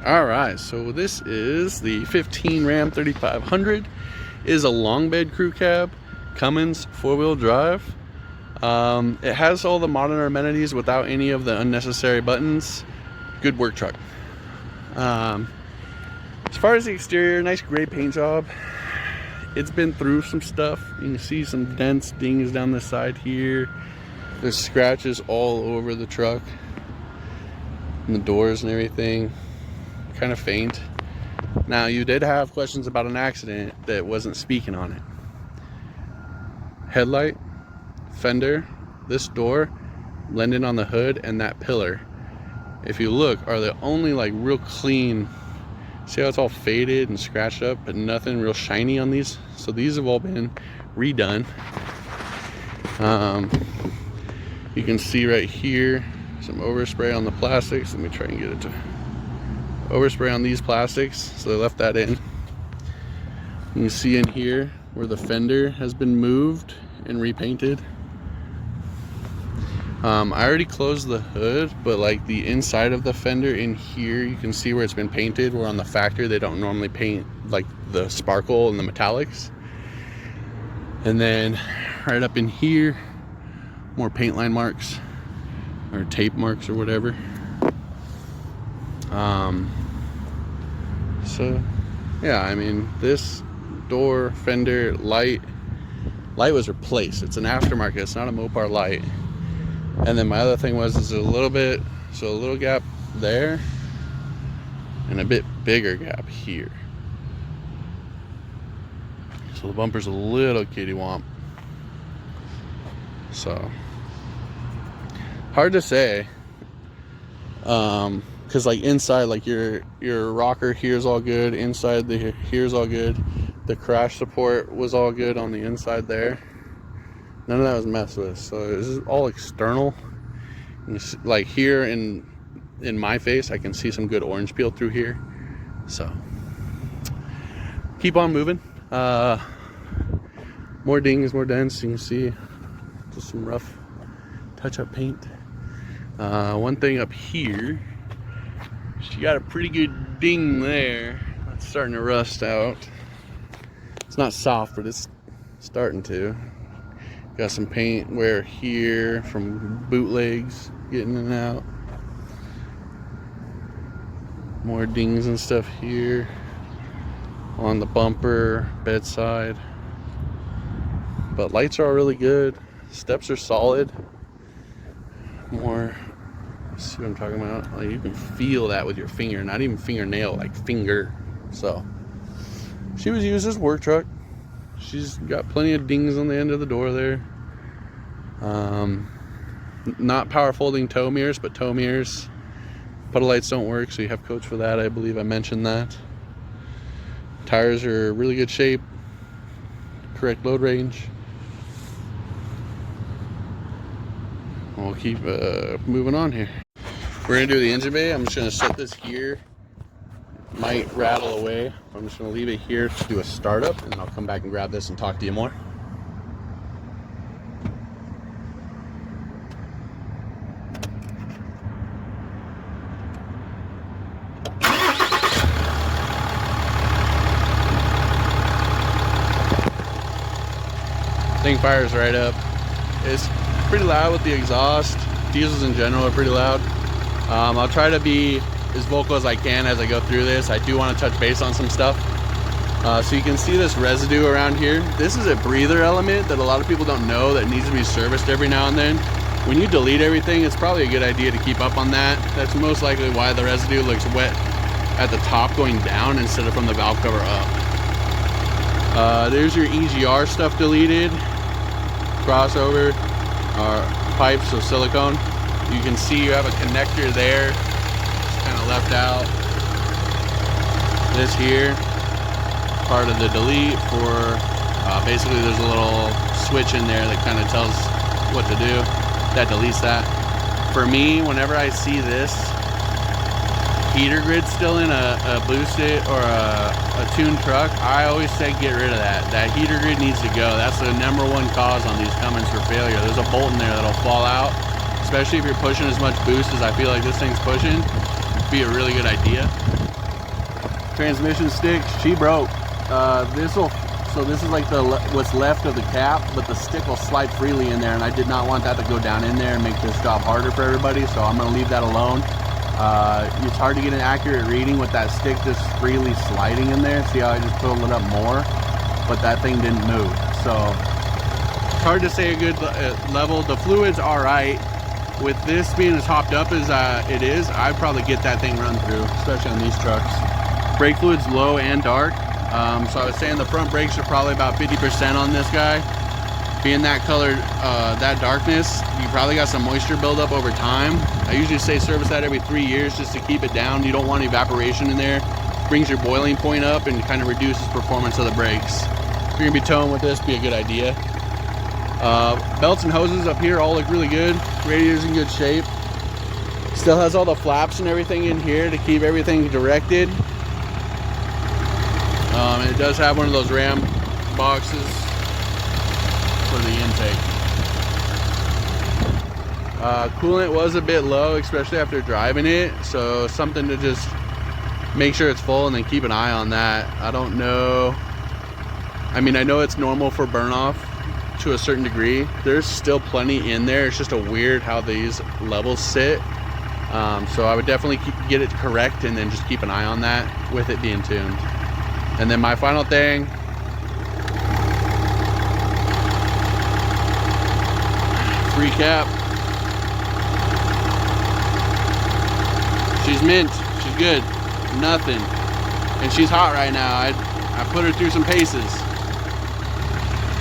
All right, so this is the 15 Ram 3500. It is a long bed crew cab, Cummins 4-wheel drive. It has all the modern amenities without any of the unnecessary buttons. Good work truck. As far as the exterior, nice gray paint job. It's been through some stuff. You can see some dents, dings down the side here. There's scratches all over the truck and the doors and everything. Kind of faint. Now, you did have questions about an accident that wasn't speaking on it. Headlight, fender, this door, blended on the hood, and that pillar, if you look, are the only like real clean. See how it's all faded and scratched up, but nothing real shiny on these. So these have all been redone. You can see right here some overspray on the plastics. Let me try and get it to overspray on these plastics, so they left that in. You can see in here where the fender has been moved and repainted. I already closed the hood, but like the inside of the fender in here, you can see where it's been painted, where on the factory they don't normally paint like the sparkle and the metallics. And then right up in here, more paint line marks or tape marks or whatever. So yeah, I mean, this door, fender, light was replaced. It's an aftermarket, it's not a Mopar light. And then my other thing was, is a little gap there and a bit bigger gap here. So the bumper's a little kitty womp. So hard to say, because like inside, like your rocker here's all good, inside the here's all good, the crash support was all good on the inside there. None of that was messed with. So this is all external. Like here in my face, I can see some good orange peel through here. So keep on moving. More dings, more dents. You can see just some rough touch-up paint. One thing up here, she got a pretty good ding there. That's starting to rust out. It's not soft, but it's starting to. Got some paint wear here from bootlegs getting in and out. More dings and stuff here on the bumper, bedside. But lights are all really good. Steps are solid. More, see what I'm talking about? Like you can feel that with your finger, not even fingernail, like finger. So she was used as work truck. She's got plenty of dings on the end of the door there. Not power folding tow mirrors, but tow mirrors. Puddle lights don't work, so you have codes for that. I believe I mentioned that. Tires are really good shape. Correct load range. We'll keep moving on here. We're gonna do the engine bay. I'm just gonna set this here. Might rattle away. I'm just gonna leave it here to do a startup, and then I'll come back and grab this and talk to you more. Thing fires right up. It's pretty loud with the exhaust. Diesels in general are pretty loud. I'll try to be as vocal as I can as I go through this. I do want to touch base on some stuff. So you can see this residue around here. This is a breather element that a lot of people don't know that needs to be serviced every now and then. When you delete everything, it's probably a good idea to keep up on that. That's most likely why the residue looks wet at the top going down instead of from the valve cover up. There's your EGR stuff deleted. Crossover pipes of silicone. You can see you have a connector there. It's kind of left out. This here, part of the delete for basically there's a little switch in there that kind of tells what to do. That deletes that. For me, whenever I see this heater grid still in a boosted or a tuned truck, I always say get rid of that. That heater grid needs to go. That's the #1 cause on these Cummins for failure. There's a bolt in there that'll fall out, especially if you're pushing as much boost as I feel like this thing's pushing. It'd be a really good idea. transmission sticks, she broke. So this is like what's left of the cap, but the stick will slide freely in there, and I did not want that to go down in there and make this job harder for everybody, so I'm gonna leave that alone. It's hard to get an accurate reading with that stick just freely sliding in there. See how I just pulled it up more, but that thing didn't move. So it's hard to say a good level. The fluid's all right. With this being as hopped up as it is, I'd probably get that thing run through, especially on these trucks. Brake fluid's low and dark. So I was saying the front brakes are probably about 50% on this guy. Being that color, that darkness, you probably got some moisture buildup over time. I usually say service that every 3 years just to keep it down. You don't want evaporation in there. Brings your boiling point up and kind of reduces performance of the brakes. If you're gonna be towing with this, be a good idea. Belts and hoses up here all look really good. Radiator's in good shape. Still has all the flaps and everything in here to keep everything directed. And it does have one of those ram boxes for the intake. Coolant was a bit low, especially after driving it, so something to just make sure it's full and then keep an eye on that. I don't know. I mean, I know it's normal for burn off to a certain degree. There's still plenty in there. It's just a weird how these levels sit. So I would definitely get it correct and then just keep an eye on that with it being tuned. And then my final thing, free cap. She's mint, she's good, nothing. And she's hot right now. I put her through some paces.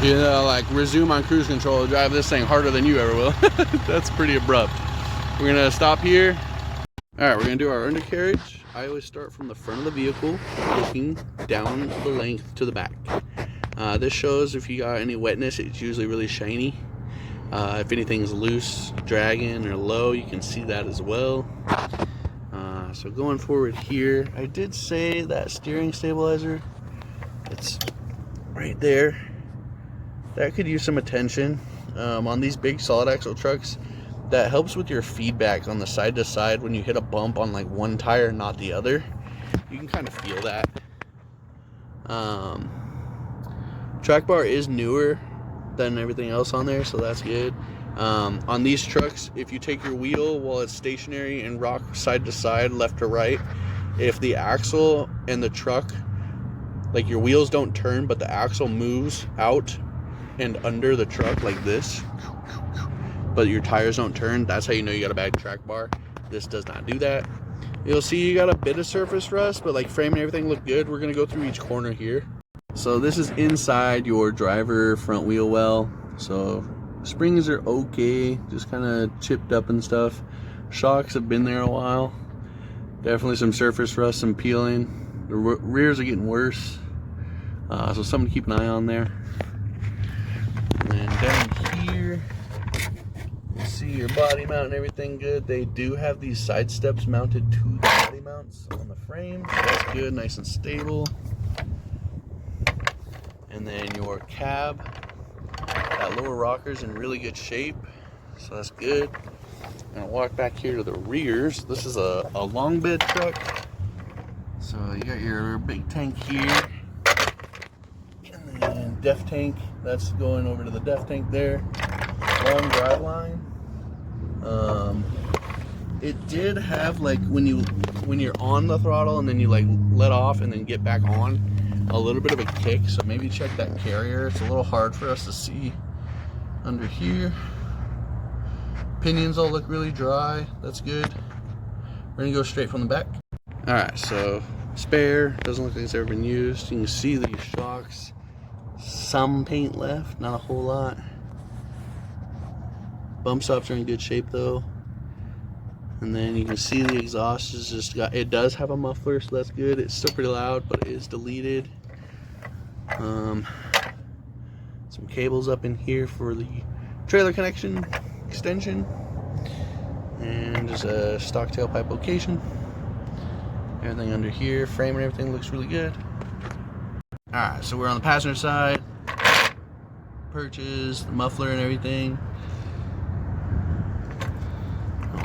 You know, like resume on cruise control, drive this thing harder than you ever will. That's pretty abrupt. We're gonna stop here. All right, we're gonna do our undercarriage. I always start from the front of the vehicle, looking down the length to the back. This shows if you got any wetness. It's usually really shiny. If anything's loose, dragging, or low, you can see that as well. So going forward here, I did say that steering stabilizer, it's right there. That could use some attention. On these big solid axle trucks, that helps with your feedback on the side to side when you hit a bump on like one tire, not the other. You can kind of feel that. Track bar is newer than everything else on there, so that's good. On these trucks, if you take your wheel while it's stationary and rock side to side, left to right, if the axle and the truck, like your wheels don't turn, but the axle moves out and under the truck like this, but your tires don't turn, that's how you know you got a bad track bar. This does not do that. You'll see you got a bit of surface rust, but like frame and everything look good. We're gonna go through each corner here. So this is inside your driver front wheel well. So springs are okay, just kind of chipped up and stuff. Shocks have been there a while. Definitely some surface rust, some peeling. The rears are getting worse. So something to keep an eye on there. And down here, you see your body mount and everything good. They do have these side steps mounted to the body mounts on the frame. So that's good, nice and stable. And then your cab, that lower rocker's in really good shape, so that's good. I'm gonna walk back here to the rears. This is a long bed truck. So you got your big tank here. And then def tank, that's going over to the def tank there. Long drive line. It did have like when you're on the throttle and then you like let off and then get back on, a little bit of a kick, so maybe check that carrier. It's a little hard for us to see under here. Pinions all look really dry, that's good. We're gonna go straight from the back. All right, so spare, doesn't look like it's ever been used. You can see these shocks, some paint left, not a whole lot. Bump stops are in good shape though. And then you can see the exhaust is just got, it does have a muffler, so that's good. It's still pretty loud, but it is deleted. Some cables up in here for the trailer connection extension. And just a stock tailpipe location. Everything under here, frame and everything looks really good. Alright, so we're on the passenger side. Perches, the muffler and everything.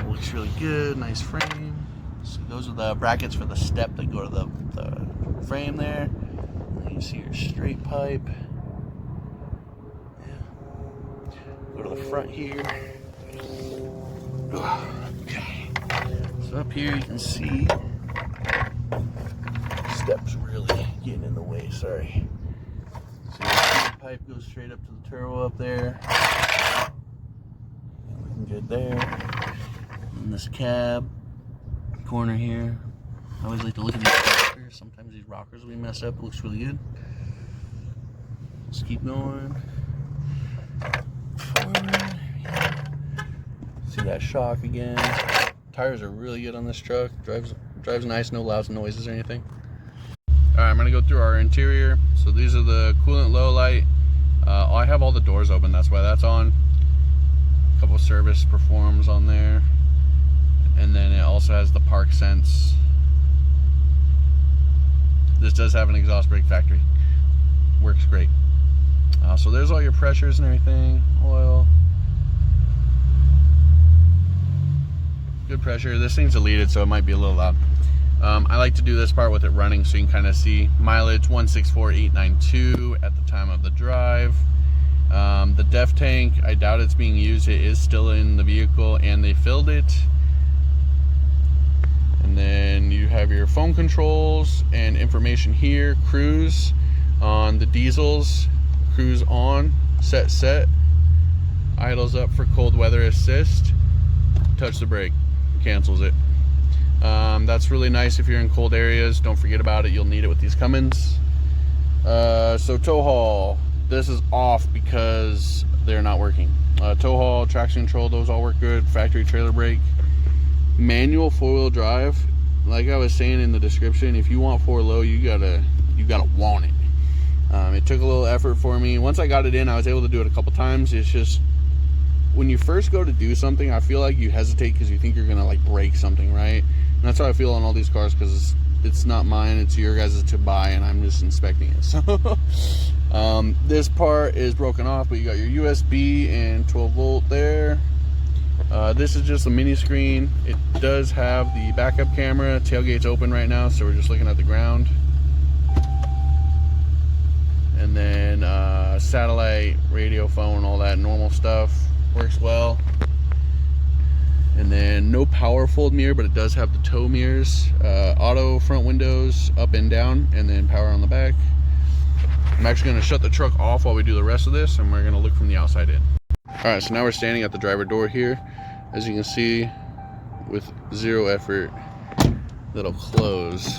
Looks really good, nice frame. So those are the brackets for the step that go to the frame there. You can see your straight pipe. Yeah. Go to the front here. Okay. So up here you can see steps really getting in the way. Sorry. So your straight pipe goes straight up to the turbo up there. Looking good there. And this cab corner here. I always like to look at these rockers. Sometimes these rockers will be messed up. It looks really good. Let's keep going. Forward. See that shock again. Tires are really good on this truck. Drives nice, no loud noises or anything. Alright, I'm going to go through our interior. So these are the coolant low light. I have all the doors open, that's why that's on. A couple service performs on there. And then it also has the park sense. This does have an exhaust brake factory. Works great. So there's all your pressures and everything. Oil. Good pressure. This thing's deleted, so it might be a little loud. I like to do this part with it running so you can kind of see mileage 164,892 at the time of the drive. The def tank, I doubt it's being used. It is still in the vehicle and they filled it. And then you have your phone controls and information here. Cruise on the diesels. Cruise on, set. Idles up for cold weather assist. Touch the brake, cancels it. That's really nice if you're in cold areas. Don't forget about it. You'll need it with these Cummins. So tow haul. This is off because they're not working. Tow haul, traction control, those all work good. Factory trailer brake. Manual 4-wheel drive. Like I was saying in the description, if you want 4-low, you gotta want it. It took a little effort for me. Once I got it in, I was able to do it a couple times. It's just when you first go to do something, I feel like you hesitate because you think you're gonna like break something, right? And that's how I feel on all these cars because it's not mine, it's your guys' to buy, and I'm just inspecting it. So this part is broken off, but you got your USB and 12 volt there. This is just a mini screen. It does have the backup camera. Tailgate's open right now, so we're just looking at the ground. And then satellite, radio, phone, all that normal stuff works well. And then no power fold mirror, but it does have the tow mirrors. Auto front windows up and down, and then power on the back. I'm actually going to shut the truck off while we do the rest of this, and we're going to look from the outside in. Alright, so now we're standing at the driver door here. As you can see, with zero effort, that'll close.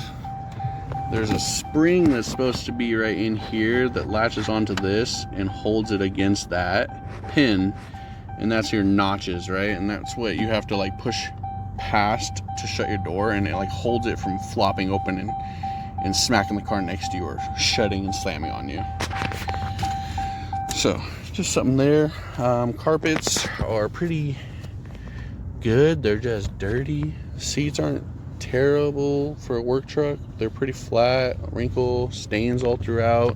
There's a spring that's supposed to be right in here that latches onto this and holds it against that pin, and that's your notches, right? And that's what you have to like push past to shut your door, and it like holds it from flopping open and smacking the car next to you or shutting and slamming on you. So just something there. Carpets are pretty good. They're just dirty. Seats aren't terrible for a work truck. They're pretty flat, wrinkle, stains all throughout.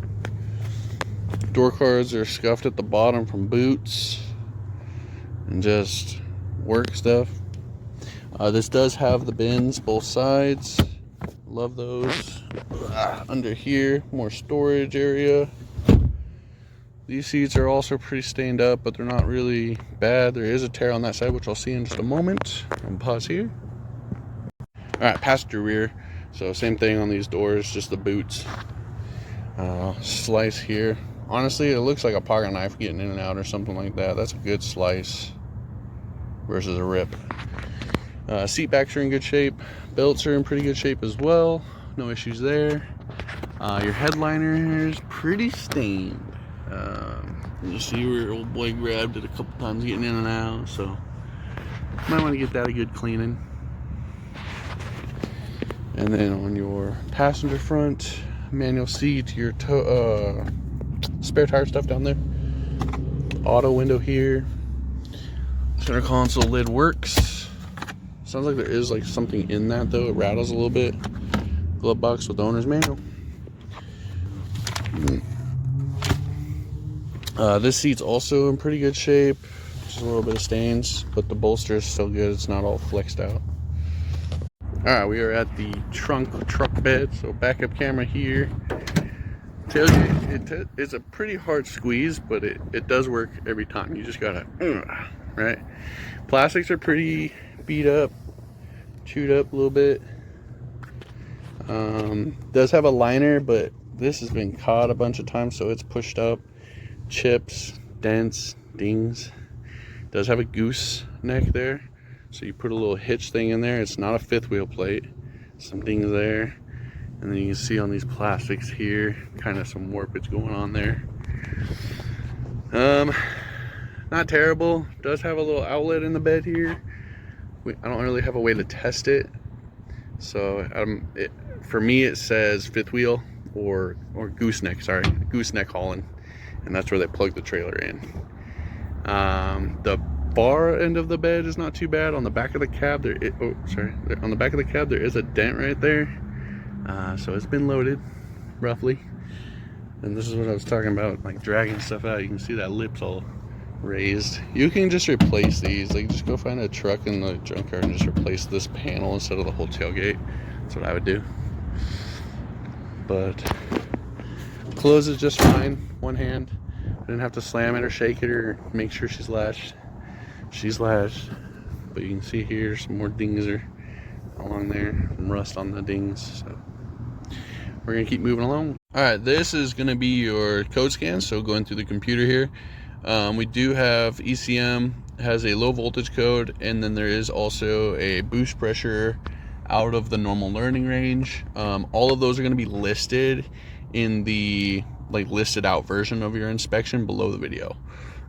Door cards are scuffed at the bottom from boots and just work stuff. This does have the bins both sides. Love those. Under here, more storage area. These seats are also pretty stained up, but they're not really bad. There is a tear on that side, which I'll see in just a moment. I'll pause here. Alright, passenger rear. So same thing on these doors, just the boots. Slice here. Honestly, it looks like a pocket knife getting in and out or something like that. That's a good slice versus a rip. Seat backs are in good shape. Belts are in pretty good shape as well. No issues there. Your headliner is pretty stained. You see where old boy grabbed it a couple times getting in and out, so might want to get that a good cleaning. And then on your passenger front, manual seat, your spare tire stuff down there. Auto window here. Center console lid works. Sounds like there is like something in that though. It rattles a little bit. Glove box with the owner's manual. This seat's also in pretty good shape. Just a little bit of stains, but the bolster is still good. It's not all flexed out. Alright, we are at the truck bed, so backup camera here. Tailgate, it's a pretty hard squeeze, but it does work every time. You just gotta, right? Plastics are pretty beat up, chewed up a little bit. Does have a liner, but this has been caught a bunch of times, so it's pushed up. Chips, dents, dings. Does have a gooseneck there, so you put a little hitch thing in there. It's not a fifth wheel plate. Some dings there, and then you can see on these plastics here, kind of some warpage going on there. Not terrible. Does have a little outlet in the bed here. I don't really have a way to test it, so for me it says fifth wheel or gooseneck. Sorry, gooseneck hauling, and that's where they plug the trailer in. The bar end of the bed is not too bad. On the back of the cab on the back of the cab there is a dent right there, so it's been loaded roughly. And this is what I was talking about, like dragging stuff out. You can see that lip's all raised. You can just replace these, like just go find a truck in the junkyard and just replace this panel instead of the whole tailgate. That's what I would do. But closes just fine, one hand. I didn't have to slam it or shake it or make sure she's latched. She's latched, but you can see here some more dings are along there, some rust on the dings. So we're gonna keep moving along. All right, this is gonna be your code scan. So going through the computer here, we do have ECM has a low voltage code, and then there is also a boost pressure out of the normal learning range. All of those are gonna be listed in the listed out version of your inspection below the video.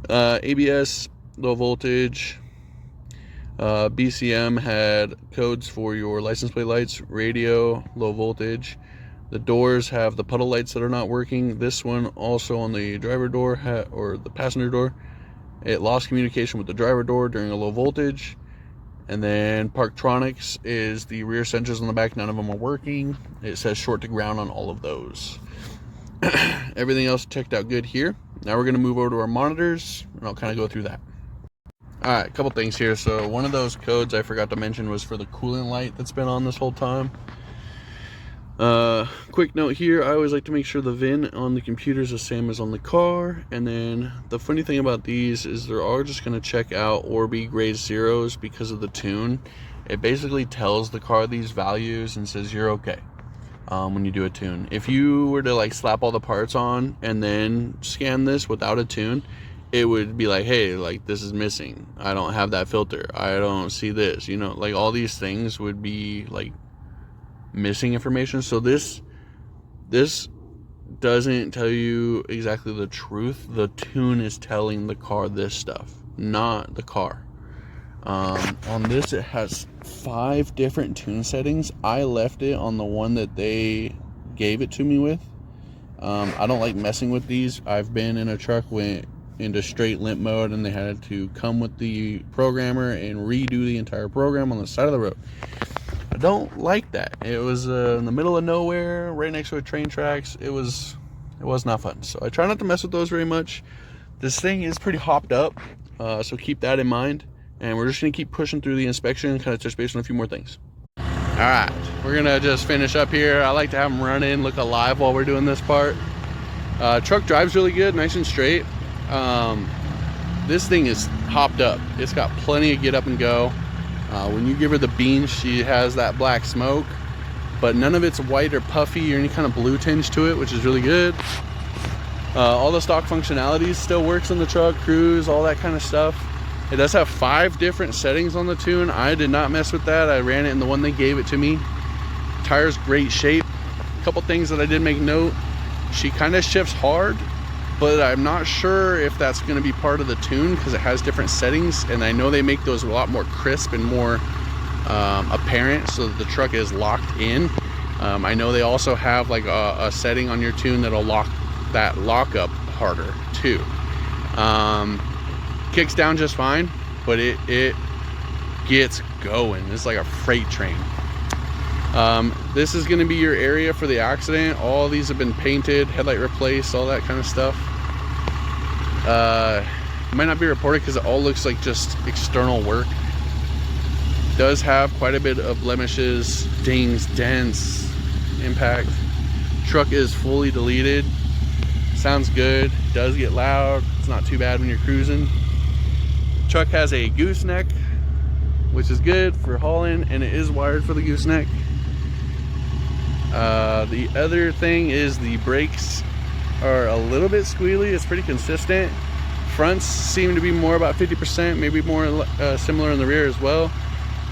ABS, low voltage. BCM had codes for your license plate lights, radio, low voltage. The doors have the puddle lights that are not working. This one also on the driver door or the passenger door, it lost communication with the driver door during a low voltage. And then Parktronics is the rear sensors on the back, none of them are working. It says short to ground on all of those. Everything else checked out good here. Now we're going to move over to our monitors, and I'll kind of go through that. Alright, a couple things here. So one of those codes I forgot to mention was for the coolant light that's been on this whole time. Quick note here, I always like to make sure the VIN on the computer is the same as on the car. And then the funny thing about these is they're all just going to check out or be grade zeros because of the tune. It basically tells the car these values and says you're okay when you do a tune. If you were to slap all the parts on and then scan this without a tune, it would be like, hey, this is missing. I don't have that filter. I don't see this. You know, all these things would be missing information. So this doesn't tell you exactly the truth. The tune is telling the car this stuff, not the car. On this, it has 5 different tune settings. I left it on the one that they gave it to me with. I don't like messing with these. I've been in a truck went into straight limp mode, and they had to come with the programmer and redo the entire program on the side of the road. I don't like that. It was in the middle of nowhere, right next to a train tracks. It was not fun. So I try not to mess with those very much. This thing is pretty hopped up, so keep that in mind. And we're just gonna keep pushing through the inspection and kind of touch base on a few more things. All right, we're gonna just finish up here. I like to have them run in, look alive while we're doing this part. Truck drives really good, nice and straight. This thing is hopped up. It's got plenty of get up and go. When you give her the beans, she has that black smoke, but none of it's white or puffy or any kind of blue tinge to it, which is really good. All the stock functionalities still works on the truck, cruise, all that kind of stuff. It does have 5 different settings on the tune. I did not mess with that. I ran it in the one they gave it to me. Tires great shape. A couple things that I did make note. She kind of shifts hard, but I'm not sure if that's going to be part of the tune because it has different settings, and I know they make those a lot more crisp and more apparent so that the truck is locked in. I know they also have a setting on your tune that'll lock that lockup harder too. Kicks down just fine, but it gets going. It's like a freight train. This is going to be your area for the accident. All these have been painted, headlight replaced, all that kind of stuff. It might not be reported because it all looks like just external work. Does have quite a bit of blemishes, dings, dents, impact. Truck is fully deleted. Sounds good. Does get loud. It's not too bad when you're cruising. Truck has a gooseneck, which is good for hauling, and it is wired for the gooseneck. The other thing is the brakes are a little bit squealy. It's pretty consistent. Fronts seem to be more about 50%, maybe more similar in the rear as well.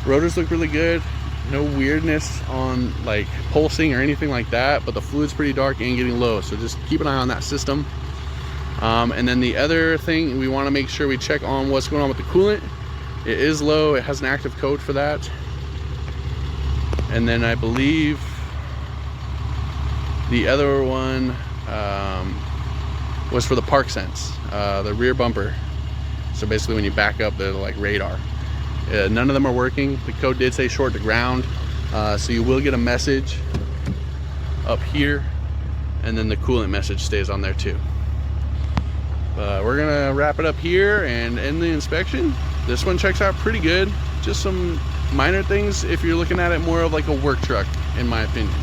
Rotors look really good. No weirdness on like pulsing or anything like that, but the fluid's pretty dark and getting low, so just keep an eye on that system. And then the other thing, we want to make sure we check on what's going on with the coolant. It is low. It has an active code for that. And then I believe the other one was for the park sense, the rear bumper. So basically when you back up, they're like radar. None of them are working. The code did say short to ground, so you will get a message up here, and then the coolant message stays on there too. We're gonna wrap it up here and end the inspection. This one checks out pretty good. Just some minor things if you're looking at it more of like a work truck, in my opinion.